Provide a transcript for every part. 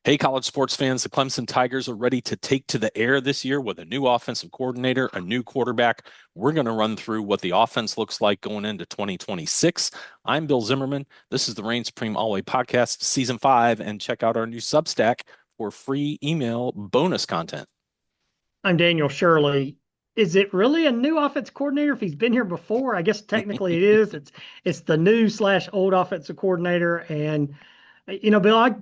Hey, college sports fans, the Clemson Tigers are ready to take to the air this year with a new offensive coordinator, a new quarterback. We're going to run through what the offense looks like going into 2026. I'm Bill Zimmerman. This is the Reign Supreme Alway Podcast, Season 5, and check out our new Substack for free email bonus content. I'm Daniel Shirley. Is it really a new offense coordinator if he's been here before? I guess technically it is. It's the new slash old offensive coordinator. And Bill,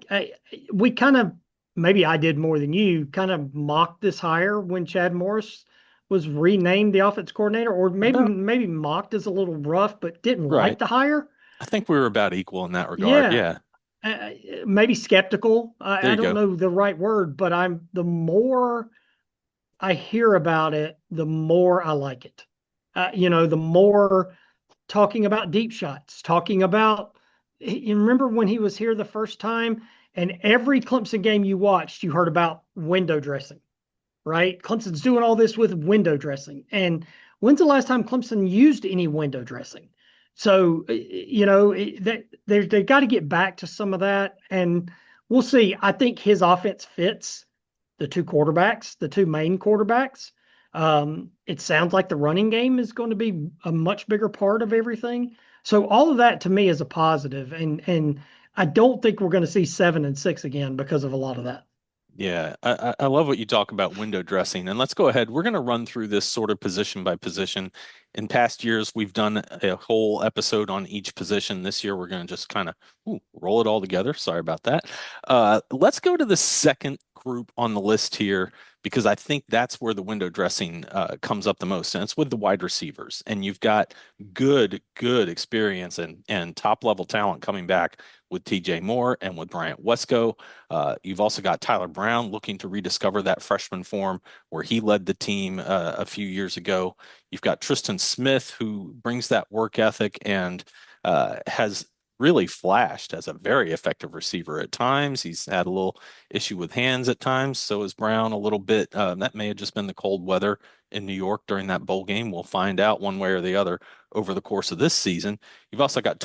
we kind of maybe I did more than you, kind of mocked this hire when Chad Morris was renamed the offense coordinator, or About maybe mocked is a little rough, but didn't like right. the hire. I think we were about equal in that regard. Yeah. Yeah, Uh, Maybe skeptical. there I you don't go. know the right word, but I'm the more I hear about it, the more I like it. The more talking about deep shots, talking about, you remember when he was here the first time, and every Clemson game you watched, you heard about window dressing, right? Clemson's doing all this with window dressing. And when's the last time Clemson used any window dressing? So, they got to get back to some of that. And we'll see. I think his offense fits the two main quarterbacks. It sounds like the running game is going to be a much bigger part of everything. So all of that to me is a positive, and I don't think we're going to see 7-6 again because of a lot of that. Yeah, I love what you talk about window dressing. And let's go ahead. We're going to run through this sort of position by position. In past years, we've done a whole episode on each position. This year, we're going to just kind of roll it all together. Sorry about that. Let's go to the second group on the list here because I think that's where the window dressing comes up the most. And it's with the wide receivers. And you've got good experience and top level talent coming back with TJ Moore and with Bryant Wesco. You've also got Tyler Brown looking to rediscover that freshman form where he led the team a few years ago. You've got Tristan Smith, who brings that work ethic and has really flashed as a very effective receiver at times. He's had a little issue with hands at times. So is Brown a little bit. That may have just been the cold weather in New York during that bowl game. We'll find out one way or the other over the course of this season. You've also got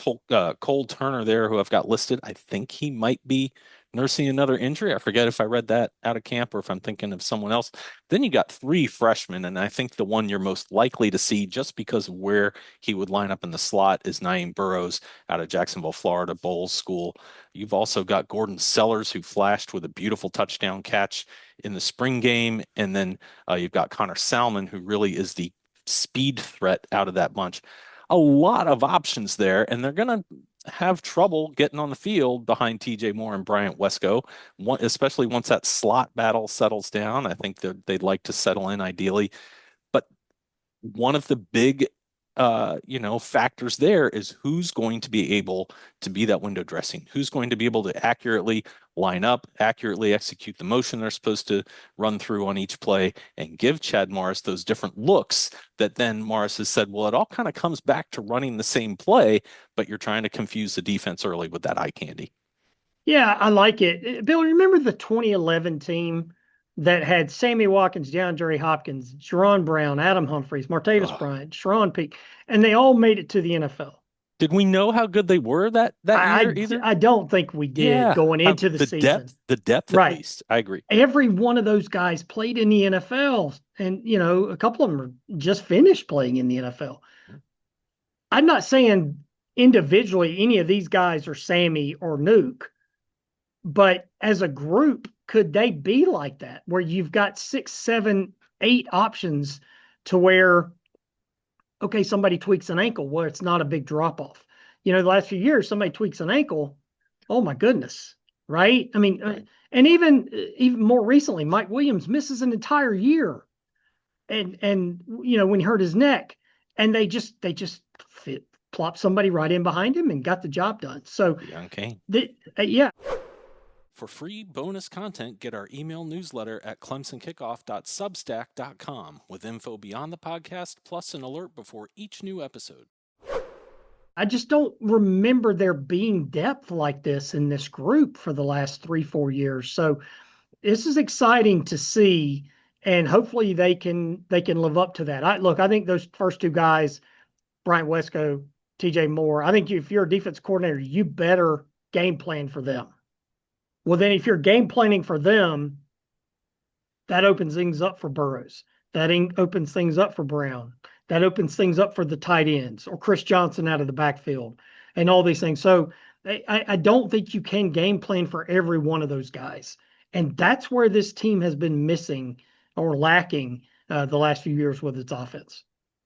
Cole Turner there, who I've got listed. I think he might be nursing another injury. I forget if I read that out of camp or if I'm thinking of someone else. Then you got three freshmen, and I think the one you're most likely to see just because of where he would line up in the slot is Naeem Burrows out of Jacksonville, Florida, Bowles School. You've also got Gordon Sellers, who flashed with a beautiful touchdown catch in the spring game. And then you've got Connor Salmon, who really is the speed threat out of that bunch. A lot of options there, and they're going to have trouble getting on the field behind TJ Moore and Bryant Wesco, especially once that slot battle settles down. I think that they'd like to settle in ideally. But one of the big factors there is who's going to be able to be that window dressing, who's going to be able to accurately line up, accurately execute the motion they're supposed to run through on each play, and give Chad Morris those different looks that then Morris has said, well, it all kind of comes back to running the same play, but you're trying to confuse the defense early with that eye candy. Yeah, I like it. Bill, remember the 2011 team that had Sammy Watkins, DeAndre Hopkins, Jerron Brown, Adam Humphries, Martavis Ugh. Bryant, Sharon Peak, and they all made it to the NFL. Did we know how good they were that year either? I don't think we did Yeah, going how into the season. the depth at Right. least. I agree. Every one of those guys played in the NFL, and a couple of them are just finished playing in the NFL. I'm not saying individually any of these guys are Sammy or Nuke, but as a group, could they be like that where you've got 6, 7, 8 options to where, okay, somebody tweaks an ankle where it's not a big drop off. The last few years, somebody tweaks an ankle. Oh my goodness. Right. I mean, Right. and even more recently, Mike Williams misses an entire year. And when he hurt his neck, and they just plop somebody right in behind him and got the job done. So Young Kane. yeah. For free bonus content, get our email newsletter at clemsonkickoff.substack.com with info beyond the podcast, plus an alert before each new episode. I just don't remember there being depth like this in this group for the last 3-4 years. So this is exciting to see, and hopefully they can live up to that. I think those first two guys, Bryant Wesco, TJ Moore, I think if you're a defense coordinator, you better game plan for them. Well, then if you're game planning for them, that opens things up for Burrows. Opens things up for Brown. That opens things up for the tight ends or Chris Johnson out of the backfield and all these things. So I don't think you can game plan for every one of those guys. And that's where this team has been missing or lacking the last few years with its offense.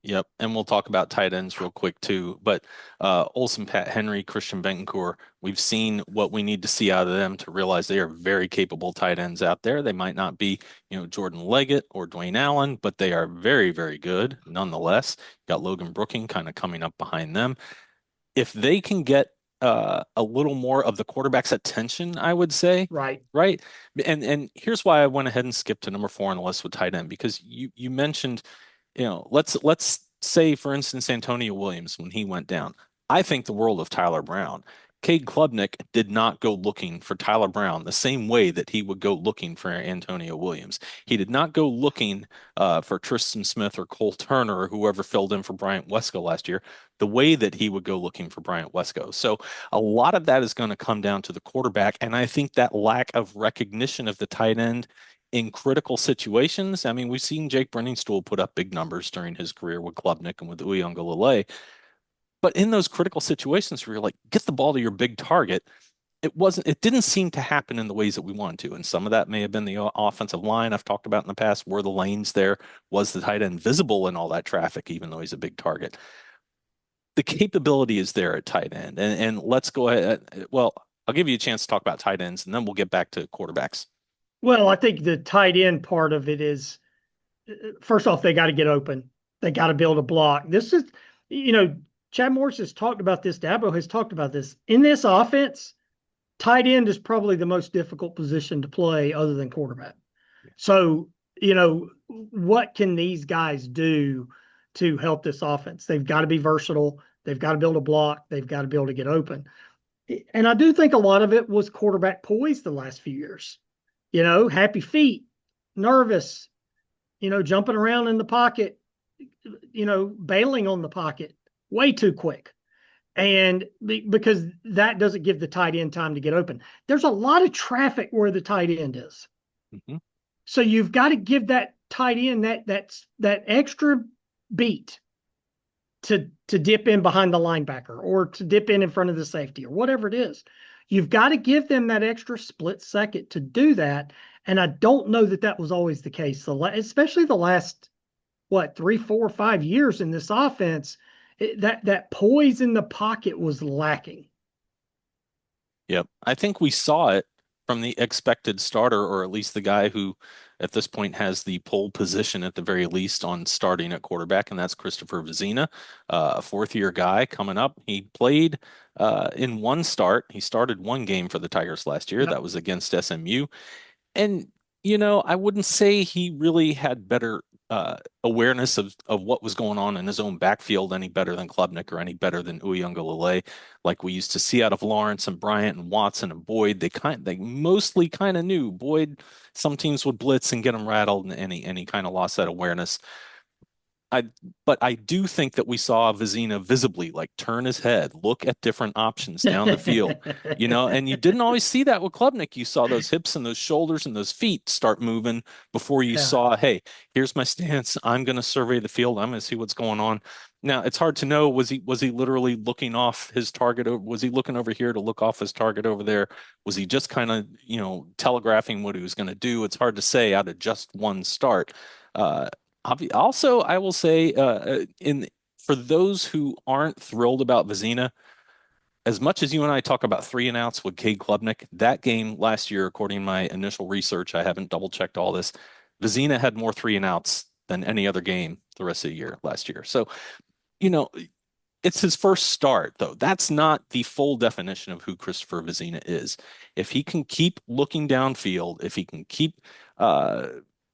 Yep, and we'll talk about tight ends real quick too. But Olsen, Pat Henry, Christian Bentoncourt, we've seen what we need to see out of them to realize they are very capable tight ends out there. They might not be, Jordan Leggett or Dwayne Allen, but they are very, very good nonetheless. Got Logan Brooking kind of coming up behind them. If they can get a little more of the quarterback's attention, I would say, Right. right? And here's why I went ahead and skipped to number 4 on the list with tight end because you mentioned let's say, for instance, Antonio Williams when he went down. I think the world of Tyler Brown. Cade Klubnik did not go looking for Tyler Brown the same way that he would go looking for Antonio Williams. He did not go looking for Tristan Smith or Cole Turner or whoever filled in for Bryant Wesco last year, the way that he would go looking for Bryant Wesco. So a lot of that is going to come down to the quarterback. And I think that lack of recognition of the tight end in critical situations. I mean, we've seen Jake Brenningstool put up big numbers during his career with Klubnik and with Uiagalelei. But in those critical situations where you're like, get the ball to your big target, it didn't seem to happen in the ways that we wanted to. And some of that may have been the offensive line I've talked about in the past. Were the lanes there? Was the tight end visible in all that traffic, even though he's a big target? The capability is there at tight end. And let's go ahead. Well, I'll give you a chance to talk about tight ends and then we'll get back to quarterbacks. Well, I think the tight end part of it is first off, they got to get open. They got to build a block. This is, you know, Chad Morris has talked about this. Dabo has talked about this. In this offense, tight end is probably the most difficult position to play other than quarterback. So, what can these guys do to help this offense? They've got to be versatile. They've got to build a block. They've got to be able to get open. And I do think a lot of it was quarterback poise the last few years. Happy feet, nervous, jumping around in the pocket, bailing on the pocket way too quick. And because that doesn't give the tight end time to get open. There's a lot of traffic where the tight end is. Mm-hmm. So you've got to give that tight end that extra beat to dip in behind the linebacker or to dip in front of the safety or whatever it is. You've got to give them that extra split second to do that. And I don't know that was always the case, especially the last, 3, 4, 5 years in this offense. That poise in the pocket was lacking. Yep. I think we saw it from the expected starter, or at least the guy who at this point has the pole position at the very least on starting at quarterback, and that's Christopher Vizzina, a fourth-year guy coming up. He played in one start. He started one game for the Tigers last year. Yep. That was against SMU. And, I wouldn't say he really had better awareness of what was going on in his own backfield any better than Klubnik or any better than Uiagalelei, like we used to see out of Lawrence and Bryant and Watson and Boyd. They mostly kind of knew Boyd. Some teams would blitz and get him rattled, and any kind of lost that awareness. I but I do think that we saw Vizzina visibly like turn his head, look at different options down the field, and you didn't always see that with Klubnik. You saw those hips and those shoulders and those feet start moving before you Yeah. saw, hey, here's my stance. I'm going to survey the field. I'm going to see what's going on. Now, it's hard to know, was he literally looking off his target, or was he looking over here to look off his target over there? Was he just kind of, telegraphing what he was going to do? It's hard to say out of just one start. Uh, Also, I will say, in for those who aren't thrilled about Vizzina, as much as you and I talk about three and outs with Cade Klubnik, that game last year, according to my initial research, I haven't double checked all this. Vizzina had more three and outs than any other game the rest of the year last year. So, you know, it's his first start, though. That's not the full definition of who Christopher Vizzina is. If he can keep looking downfield, if he can keep, uh,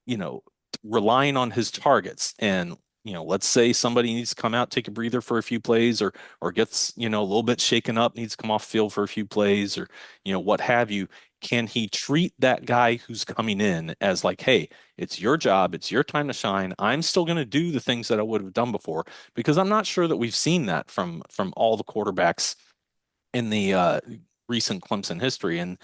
you know, relying on his targets, and let's say somebody needs to come out, take a breather for a few plays, or gets a little bit shaken up, needs to come off field for a few plays, or what have you. Can he treat that guy who's coming in as like, hey, it's your job, it's your time to shine. I'm still going to do the things that I would have done before, because I'm not sure that we've seen that from all the quarterbacks in the recent Clemson history. And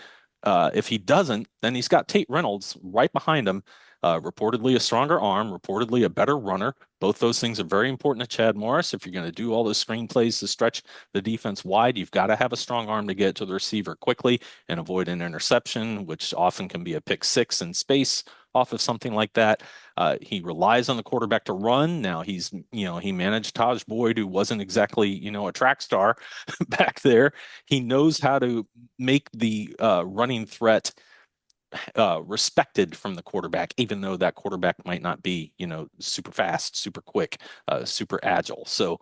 If he doesn't, then he's got Tate Reynolds right behind him. Reportedly a stronger arm, reportedly a better runner. Both those things are very important to Chad Morris. If you're going to do all those screen plays to stretch the defense wide, you've got to have a strong arm to get to the receiver quickly and avoid an interception, which often can be a pick six in space off of something like that. He relies on the quarterback to run. Now he managed Taj Boyd, who wasn't exactly, a track star back there. He knows how to make the running threat respected from the quarterback, even though that quarterback might not be, super fast, super quick, super agile. So,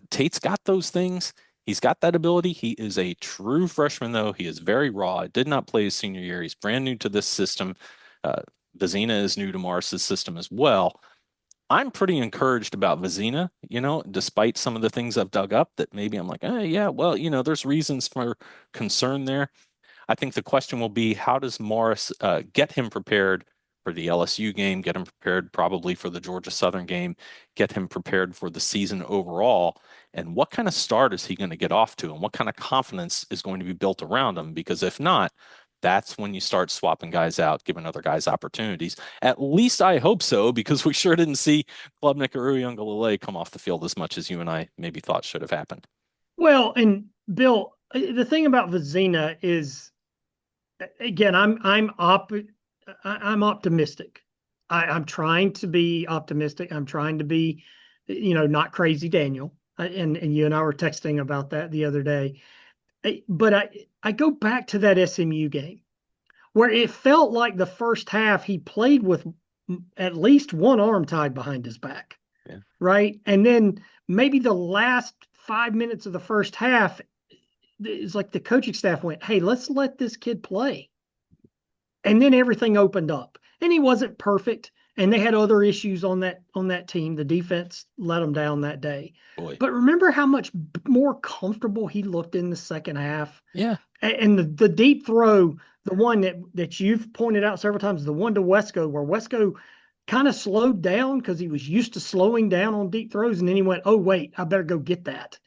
Tate's got those things. He's got that ability. He is a true freshman, though. He is very raw. Did not play his senior year. He's brand new to this system. Uh, Vizzina is new to Morris's system as well. I'm pretty encouraged about Vizzina, despite some of the things I've dug up that maybe I'm like, yeah, well, there's reasons for concern there. I think the question will be how does Morris get him prepared for the LSU game, get him prepared probably for the Georgia Southern game, get him prepared for the season overall, and what kind of start is he going to get off to, and what kind of confidence is going to be built around him? Because if not, that's when you start swapping guys out, giving other guys opportunities. At least I hope so, because we sure didn't see Klubnik or Uyunglele come off the field as much as you and I maybe thought should have happened. Well, and Bill, the thing about Vizzina is, again, I'm optimistic. I'm trying to be optimistic. I'm trying to be, not crazy Daniel. And you and I were texting about that the other day. But I go back to that SMU game where it felt like the first half he played with at least one arm tied behind his back, Yeah. right? And then maybe the last 5 minutes of the first half, it's like the coaching staff went, "Hey, let's let this kid play." And then everything opened up. And he wasn't perfect, and they had other issues on that team. The defense let them down that day. Boy. But remember how much more comfortable he looked in the second half? Yeah. And the deep throw, the one that you've pointed out several times, the one to Wesco, where Wesco kind of slowed down because he was used to slowing down on deep throws, and then he went, "Oh wait, I better go get that."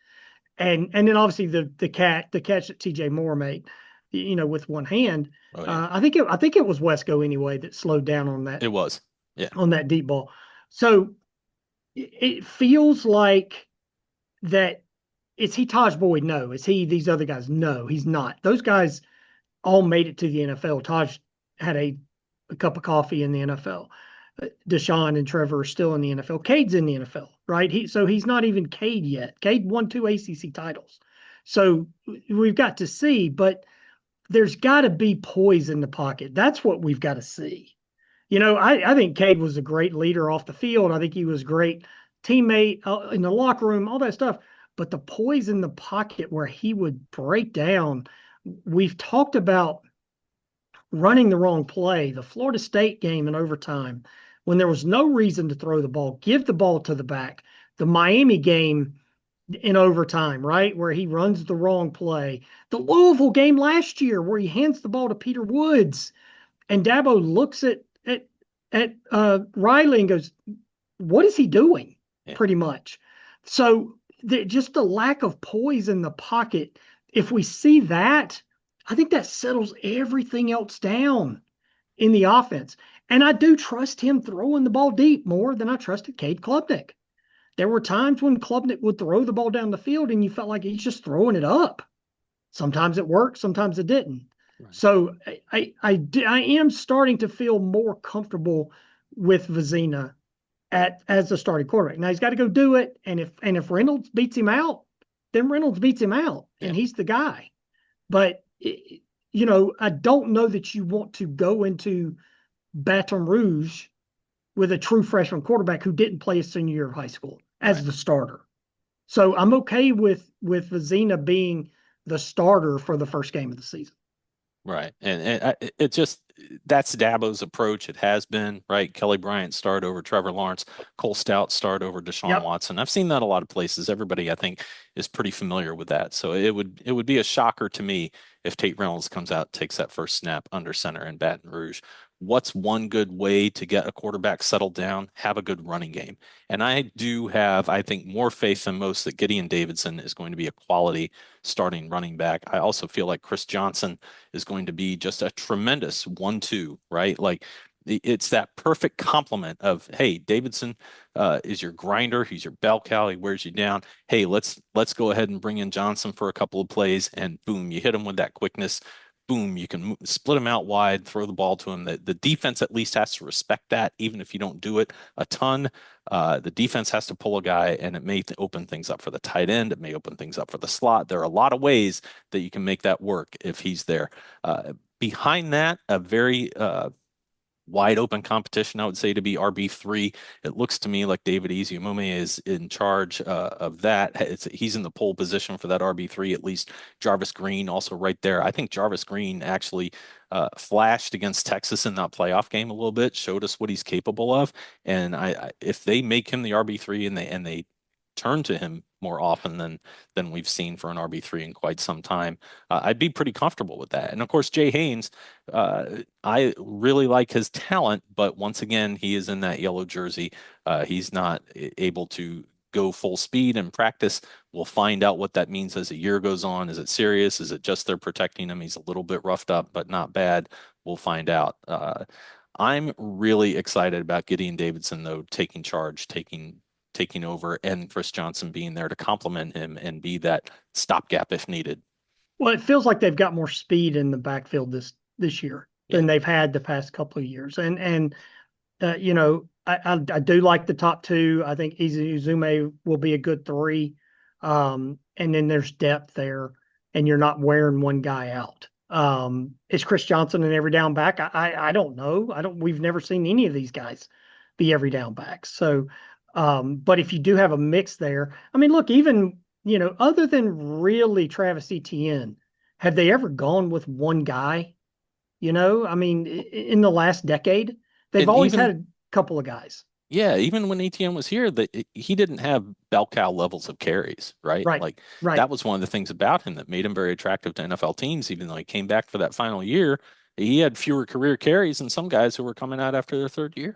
And then obviously the catch that TJ Moore made, with one hand. Oh yeah. I think it was Wesco anyway that slowed down It was. Yeah. on that deep ball. So it feels like that. Is he Taj Boyd? No. Is he these other guys? No, he's not. Those guys all made it to the NFL. Taj had a cup of coffee in the NFL. Deshaun and Trevor are still in the NFL. Cade's in the NFL, right? He's not even Cade yet. Cade won 2 ACC titles. So we've got to see, but there's got to be poise in the pocket. That's what we've got to see. I think Cade was a great leader off the field. I think he was a great teammate in the locker room, all that stuff. But the poise in the pocket where he would break down, we've talked about running the wrong play. The Florida State game in overtime, when there was no reason to throw the ball, give the ball to the back. The Miami game in overtime, right, where he runs the wrong play. The Louisville game last year, where he hands the ball to Peter Woods, and Dabo looks at Riley and goes, "What is he doing?" Yeah. Pretty much. So just the lack of poise in the pocket. If we see that, I think that settles everything else down in the offense. And I do trust him throwing the ball deep more than I trusted Cade Klubnik. There were times when Klubnik would throw the ball down the field and you felt like he's just throwing it up. Sometimes it worked, sometimes it didn't. Right. So I am starting to feel more comfortable with Vizzina as the starting quarterback. Now he's got to go do it, and if Reynolds beats him out, then Reynolds beats him out, Yeah. and he's the guy. But I don't know that you want to go into Baton Rouge with a true freshman quarterback who didn't play a senior year of high school as Right. the starter. So I'm okay with Vizzina being the starter for the first game of the season. Right. And it just, that's Dabo's approach. It has been, right? Kelly Bryant start over Trevor Lawrence, Cole Stout start over Deshaun Yep. Watson. I've seen that a lot of places. Everybody, I think, is pretty familiar with that. So it would be a shocker to me if Tate Reynolds comes out, takes that first snap under center in Baton Rouge what's one good way to get a quarterback settled down? Have a good running game. And I do have, I think, more faith than most that Gideon Davidson is going to be a quality starting running back. I also feel like Chris Johnson is going to be just a tremendous 1-2, right? Like it's that perfect complement of, hey, Davidson is your grinder, he's your bell cow, he wears you down. Hey, let's go ahead and bring in Johnson for a couple of plays, and boom, you hit him with that quickness. Boom, you can split him out wide, throw the ball to him. The defense at least has to respect that, even if you don't do it a ton. The defense has to pull a guy, and it may open things up for the tight end. It may open things up for the slot. There are a lot of ways that you can make that work if he's there. Behind that, a very wide open competition, I would say, to be RB3. It looks to me like David Ezeumume is in charge of that. He's in the pole position for that RB3, at least. Jarvis Green also right there. I think Jarvis Green actually flashed against Texas in that playoff game a little bit, showed us what he's capable of. And if they make him the RB3 and they turn to him more often than we've seen for an RB3 in quite some time, I'd be pretty comfortable with that. And of course, Jay Haynes, I really like his talent, but once again, he is in that yellow jersey. He's not able to go full speed in practice. We'll find out what that means as the year goes on. Is it serious? Is it just they're protecting him? He's a little bit roughed up, but not bad. We'll find out. I'm really excited about Gideon Davidson, though, taking charge, taking over, and Chris Johnson being there to complement him and be that stopgap if needed. Well, it feels like they've got more speed in the backfield this year Yeah. than they've had the past couple of years. And you know, I do like the top two. I think Izume will be a good three. And then there's depth there, and you're not wearing one guy out. Is Chris Johnson an every down back? I don't know. We've never seen any of these guys be every down backs. So but if you do have a mix there, I mean, look, even other than really Travis Etienne, have they ever gone with one guy? I mean, in the last decade, they've And always even had a couple of guys. Yeah, even when ATM was here, he didn't have bell cow levels of carries, right? Right, Like right. that was one of the things about him that made him very attractive to NFL teams. Even though he came back for that final year, he had fewer career carries than some guys who were coming out after their third year.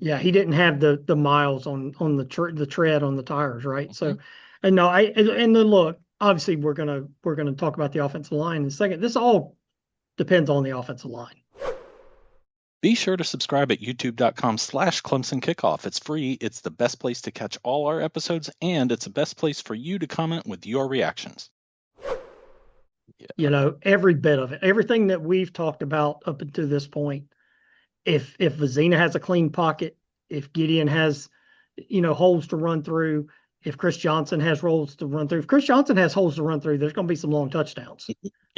Yeah, he didn't have the miles on the tread on the tires, right? Mhm. So, and no, and then look, obviously we're gonna talk about the offensive line in a second. This all depends on the offensive line. Be sure to subscribe at youtube.com/Clemson Kickoff. It's free. It's the best place to catch all our episodes, and it's the best place for you to comment with your reactions. Yeah. Every bit of it, everything that we've talked about up until this point. If Vizzina has a clean pocket, if Gideon has, holes to run through, if Chris Johnson has holes to run through, if Chris Johnson has holes to run through, there's going to be some long touchdowns.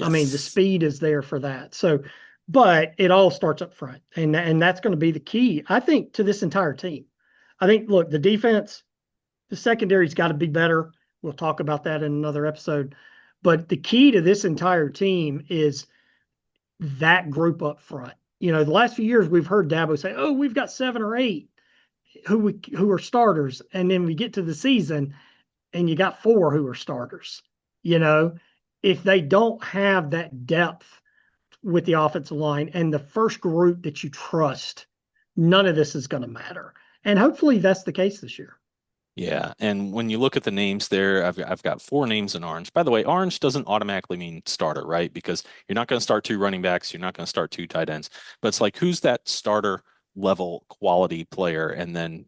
I mean, the Yes. speed is there for that. So, but it all starts up front, and that's going to be the key, I think, to this entire team. I think, look, the defense, the secondary's got to be better. We'll talk about that in another episode. But the key to this entire team is that group up front. The last few years we've heard Dabo say, "Oh, we've got 7 or 8 who are starters," and then we get to the season and you got 4 who are starters. You know, if they don't have that depth with the offensive line and the first group that you trust, none of this is going to matter. And hopefully that's the case this year. Yeah, and when you look at the names there, I've got 4 names in orange. By the way, orange doesn't automatically mean starter, right? Because you're not going to start 2 running backs, you're not going to start 2 tight ends. But it's like who's that starter level quality player, and then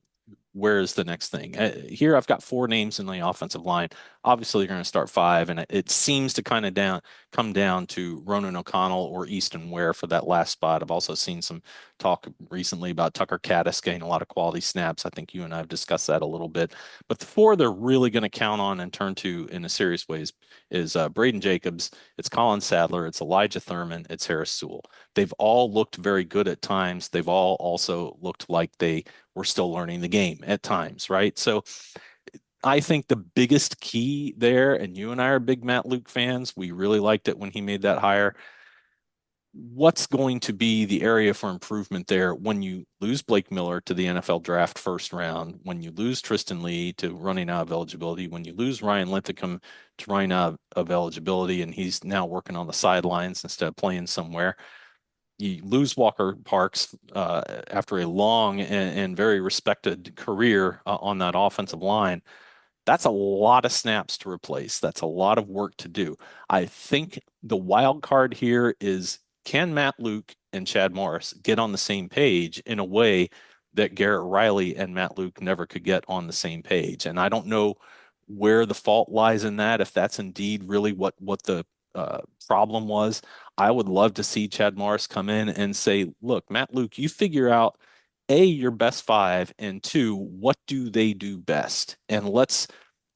where's the next thing? Here I've got 4 names in the offensive line. Obviously, you're going to start 5, and it seems to kind of come down to Ronan O'Connell or Easton Ware for that last spot. I've also seen some talk recently about Tucker Caddis getting a lot of quality snaps. I think you and I have discussed that a little bit. But the 4 they're really going to count on and turn to in a serious way is Braden Jacobs, it's Colin Sadler, it's Elijah Thurman, it's Harris Sewell. They've all looked very good at times. They've all also looked like they were still learning the game at times, right? So I think the biggest key there, and you and I are big Matt Luke fans, we really liked it when he made that hire. What's going to be the area for improvement there when you lose Blake Miller to the NFL draft first round, when you lose Tristan Lee to running out of eligibility, when you lose Ryan Linthicum to running out of eligibility, and he's now working on the sidelines instead of playing somewhere? you lose Walker Parks after a long and very respected career on that offensive line. That's a lot of snaps to replace. That's a lot of work to do. I think the wild card here is, can Matt Luke and Chad Morris get on the same page in a way that Garrett Riley and Matt Luke never could get on the same page? And I don't know where the fault lies in that, if that's indeed really what the problem was. I would love to see Chad Morris come in and say, look, Matt Luke, you figure out A, your best five, and two, what do they do best? And let's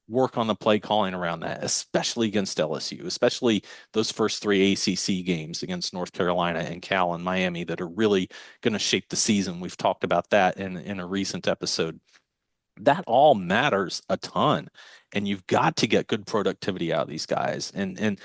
work on the play calling around that, especially against LSU, especially those first three ACC games against North Carolina and Cal and Miami that are really going to shape the season. We've talked about that in a recent episode. That all matters a ton. And you've got to get good productivity out of these guys. And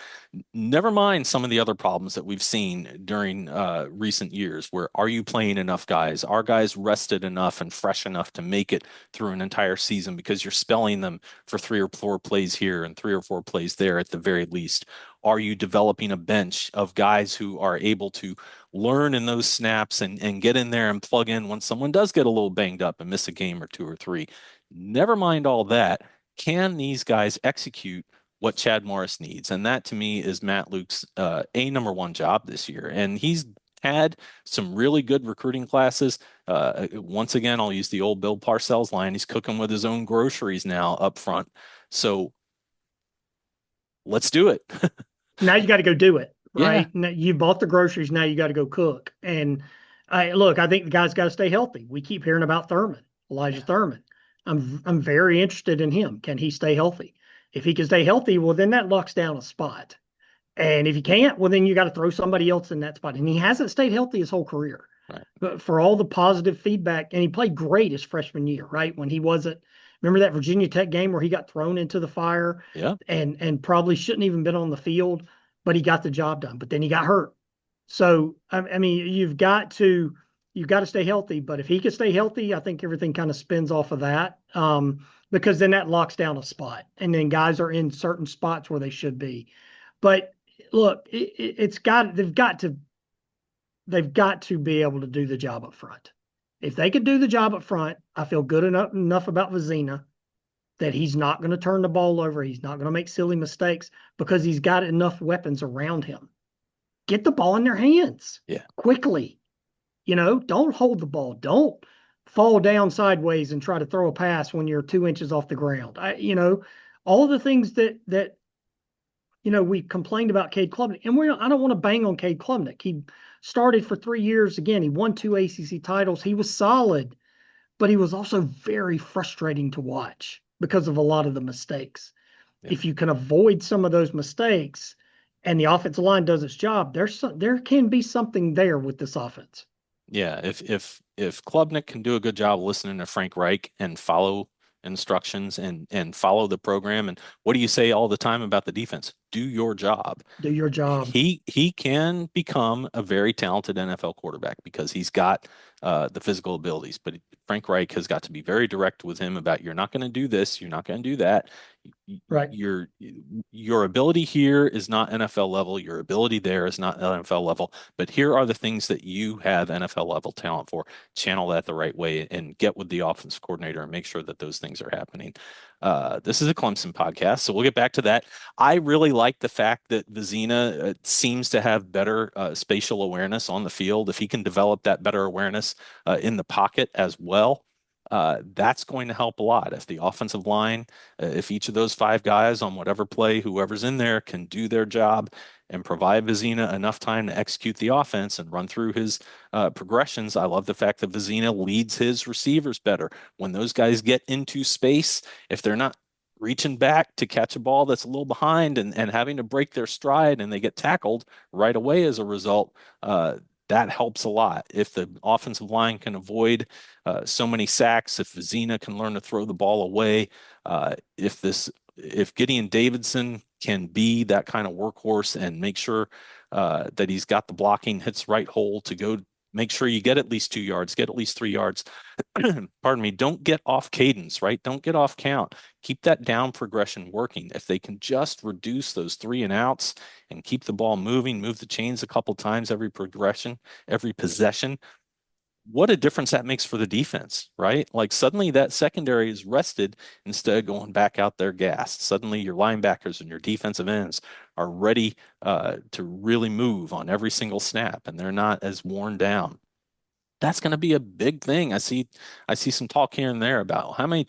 never mind some of the other problems that we've seen during recent years, where are you playing enough guys? Are guys rested enough and fresh enough to make it through an entire season, because you're spelling them for 3 or 4 plays here and 3 or 4 plays there at the very least? Are you developing a bench of guys who are able to learn in those snaps and get in there and plug in when someone does get a little banged up and miss a game or two or three? Never mind all that. Can these guys execute what Chad Morris needs? And that to me is Matt Luke's number one job this year. And he's had some really good recruiting classes. Once again, I'll use the old Bill Parcells line. He's cooking with his own groceries now up front. So let's do it. Now you got to go do it, Yeah, right? Now you bought the groceries. Now you got to go cook. And I think the guy's got to stay healthy. We keep hearing about Elijah yeah, Thurman. I'm very interested in him. Can he stay healthy? If he can stay healthy, well, then that locks down a spot. And if he can't, well, then you got to throw somebody else in that spot. And he hasn't stayed healthy his whole career. right. But for all the positive feedback, and he played great his freshman year, right? When he wasn't, remember that Virginia Tech game where he got thrown into the fire Yeah, and probably shouldn't even been on the field, but he got the job done. But then he got hurt. So I mean, you've got to stay healthy. But if he can stay healthy, I think everything kind of spins off of that. Because then that locks down a spot, and then guys are in certain spots where they should be. But look, it's got they've got to be able to do the job up front. If they could do the job up front, I feel good enough about Vizzina that he's not going to turn the ball over. He's not going to make silly mistakes because he's got enough weapons around him. Get the ball in their hands yeah, quickly. Don't hold the ball. Don't fall down sideways and try to throw a pass when you're 2 inches off the ground. All of the things that we complained about Cade Klubnik, and I don't want to bang on Cade Klubnik. He started for 3 years. Again, he won 2 ACC titles. He was solid, but he was also very frustrating to watch because of a lot of the mistakes. yeah. If you can avoid some of those mistakes and the offensive line does its job, there can be something there with this offense. Yeah, if Klubnik can do a good job listening to Frank Reich and follow instructions and follow the program, and what do you say all the time about the defense? Do your job. Do your job. He can become a very talented NFL quarterback because he's got the physical abilities. But Frank Reich has got to be very direct with him about, you're not going to do this, you're not going to do that. Right. Your ability here is not NFL level. Your ability there is not NFL level. But here are the things that you have NFL level talent for. Channel that the right way and get with the offensive coordinator and make sure that those things are happening. This is a Clemson podcast, so we'll get back to that. I really like the fact that Vizzina seems to have better spatial awareness on the field. If he can develop that better awareness in the pocket as well, that's going to help a lot. If the offensive line, if each of those five guys on whatever play, whoever's in there, can do their job and provide Vizzina enough time to execute the offense and run through his progressions. I love the fact that Vizzina leads his receivers better. When those guys get into space, if they're not reaching back to catch a ball that's a little behind and having to break their stride and they get tackled right away as a result, that helps a lot. If the offensive line can avoid so many sacks, if Vizzina can learn to throw the ball away, if Gideon Davidson can be that kind of workhorse and make sure that he's got the blocking, hits right hole to go Make sure you get at least 2 yards, get at least 3 yards. Pardon me. Don't get off cadence, right? Don't get off count. Keep that down progression working. If they can just reduce those 3 and outs and keep the ball moving, move the chains a couple times every progression, every possession, what a difference that makes for the defense, right? Like suddenly that secondary is rested instead of going back out there gassed. Suddenly your linebackers and your defensive ends are ready to really move on every single snap, and they're not as worn down. That's going to be a big thing. I see some talk here and there about how many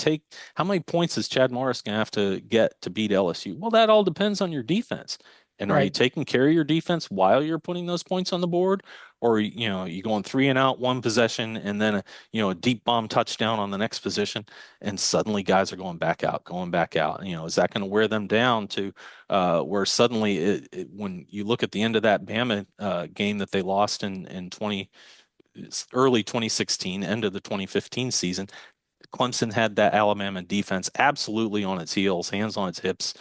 points is Chad Morris going to have to get to beat LSU? Well, that all depends on your defense. And are you Right. taking care of your defense while you're putting those points on the board? Or, you going 3 and out one possession and then a deep bomb touchdown on the next position, and suddenly guys are going back out. Is that going to wear them down to where suddenly when you look at the end of that Bama game that they lost in 20 early 2016, end of the 2015 season, Clemson had that Alabama defense absolutely on its heels, hands on its hips,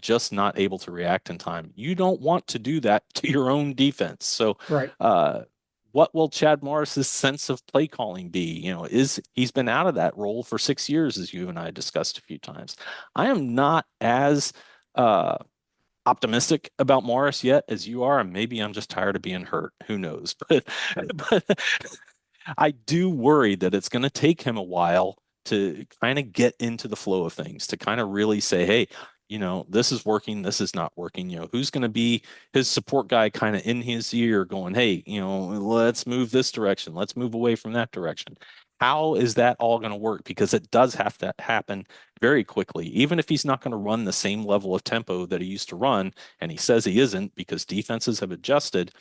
just not able to react in time. You don't want to do that to your own defense. So, Right. uh, what will Chad Morris's sense of play calling be? Is he's been out of that role for 6 years, as you and I discussed a few times. I am not as uh, optimistic about Morris yet as you are, and maybe I'm just tired of being hurt. Who knows? But I do worry that it's going to take him a while to kind of get into the flow of things, to kind of really say, hey, this is working, this is not working. Who's going to be his support guy kind of in his ear going, hey, let's move this direction, let's move away from that direction. How is that all going to work? Because it does have to happen very quickly, even if he's not going to run the same level of tempo that he used to run. And he says he isn't because defenses have adjusted.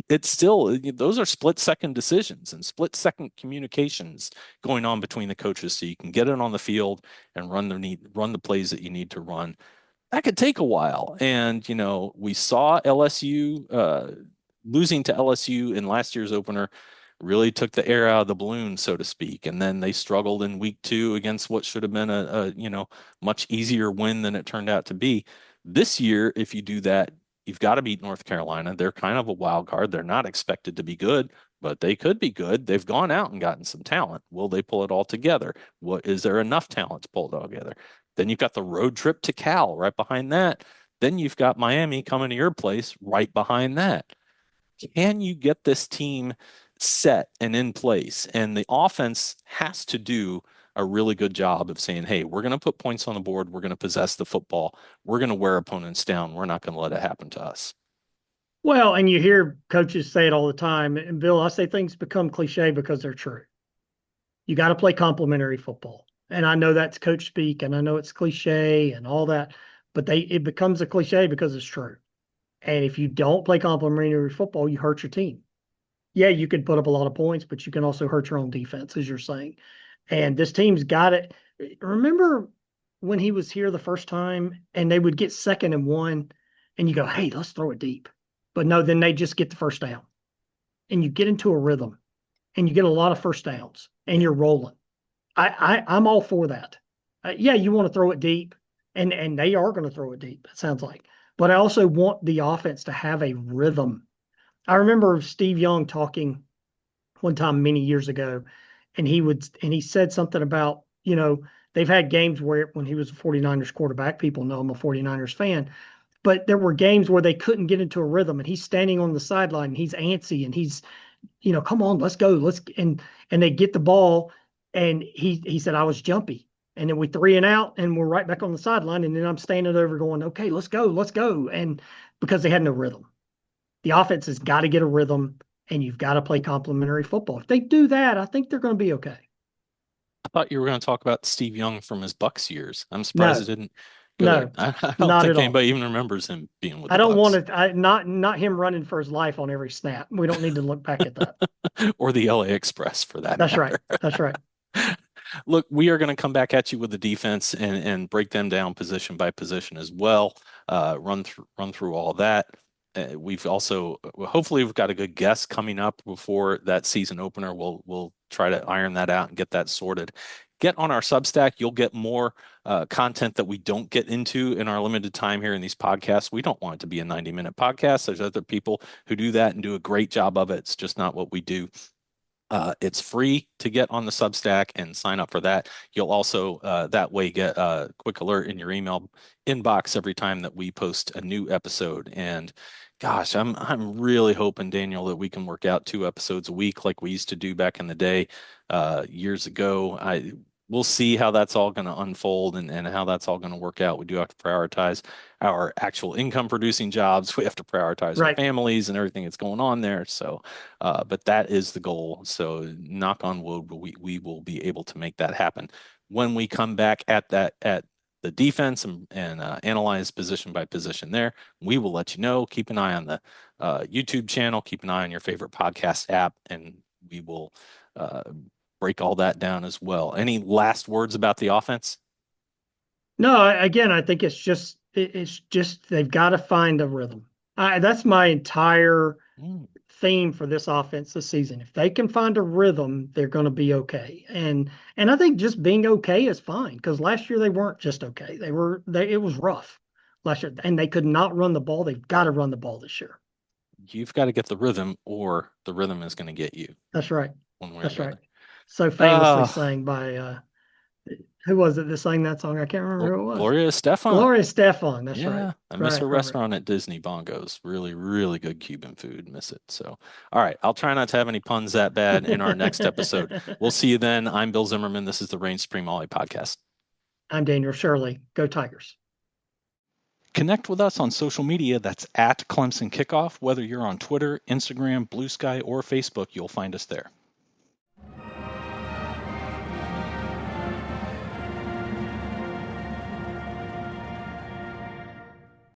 It's still, those are split second decisions and split second communications going on between the coaches so you can get it on the field and run the plays that you need to run. That could take a while. And we saw LSU losing to LSU in last year's opener really took the air out of the balloon, so to speak. And then they struggled in week 2 against what should have been a much easier win than it turned out to be. This year, if you do that, you've got to beat North Carolina. They're kind of a wild card. They're not expected to be good, but they could be good. They've gone out and gotten some talent. Will they pull it all together? What is there enough talent to pull it all together? Then you've got the road trip to Cal right behind that. Then you've got Miami coming to your place right behind that. Can you get this team set and in place? And the offense has to do a really good job of saying, hey, we're going to put points on the board. We're going to possess the football. We're going to wear opponents down. We're not going to let it happen to us. Well, and you hear coaches say it all the time. And Bill, I say things become cliche because they're true. You got to play complementary football. And I know that's coach speak and I know it's cliche and all that, but it becomes a cliche because it's true. And if you don't play complementary football, you hurt your team. Yeah, you can put up a lot of points, but you can also hurt your own defense, as you're saying. And this team's got it. Remember when he was here the first time and they would get 2nd and 1 and you go, hey, let's throw it deep. But no, then they just get the first down and you get into a rhythm and you get a lot of first downs and you're rolling. I'm all for that. Yeah, you want to throw it deep and they are going to throw it deep, it sounds like. But I also want the offense to have a rhythm. I remember Steve Young talking one time many years ago, and he said something about, they've had games where when he was a 49ers quarterback, people know I'm a 49ers fan, but there were games where they couldn't get into a rhythm and he's standing on the sideline and he's antsy and he's, come on, let's go. And they get the ball and he said, I was jumpy. And then we 3 and out and we're right back on the sideline. And then I'm standing over going, okay, let's go, let's go. And because they had no rhythm. The offense has got to get a rhythm and you've got to play complementary football. If they do that, I think they're going to be okay. I thought you were going to talk about Steve Young from his Bucks years. I'm surprised it No, didn't go there. no, I don't not at think all. anybody even remembers him being with I the don't Bucks want to, not him running for his life on every snap. We don't need to look back at that. or the LA Express for that That's right. matter. That's right. Look, we are going to come back at you with the defense and break them down position by position as well. Run through all that. We've also hopefully we've got a good guest coming up before that season opener. We'll try to iron that out and get that sorted. get on our Substack. You'll get more content that we don't get into in our limited time here in these podcasts. We don't want it to be a 90-minute podcast. There's other people who do that and do a great job of it. It's just not what we do. It's free to get on the Substack and sign up for that. You'll also that way get a quick alert in your email inbox every time that we post a new episode. And gosh, I'm really hoping, Daniel, that we can work out 2 episodes a week like we used to do back in the day, years ago. We'll see how that's all going to unfold and how that's all going to work out. We do have to prioritize our actual income producing jobs. We have to prioritize our Right. families and everything that's going on there. So but that is the goal. So knock on wood, we will be able to make that happen. When we come back at the defense and analyze position by position there, we will let you know. Keep an eye on the YouTube channel. Keep an eye on your favorite podcast app, and we will uh, break all that down as well. Any last words about the offense? No, again, I think it's just they've got to find a rhythm. That's my entire Mm. theme for this offense this season. If they can find a rhythm, they're going to be okay. And I think just being okay is fine because last year they weren't just okay. It was rough last year, and they could not run the ball. They've got to run the ball this year. You've got to get the rhythm, or the rhythm is going to get you That's right. one way or That's the right. other. So famously Uh, sang by who was it that sang that song? I can't remember who it was. Gloria Estefan. Gloria Stefan. That's right. Yeah, I miss Right. her Right. restaurant at Disney Bongos. Really, really good Cuban food. Miss it. So, all right, I'll try not to have any puns that bad in our next episode. We'll see you then. I'm Bill Zimmerman. This is the Reign Supreme Ollie podcast. I'm Daniel Shirley. Go Tigers. Connect with us on social media. That's at Clemson Kickoff. Whether you're on Twitter, Instagram, Blue Sky, or Facebook, you'll find us there.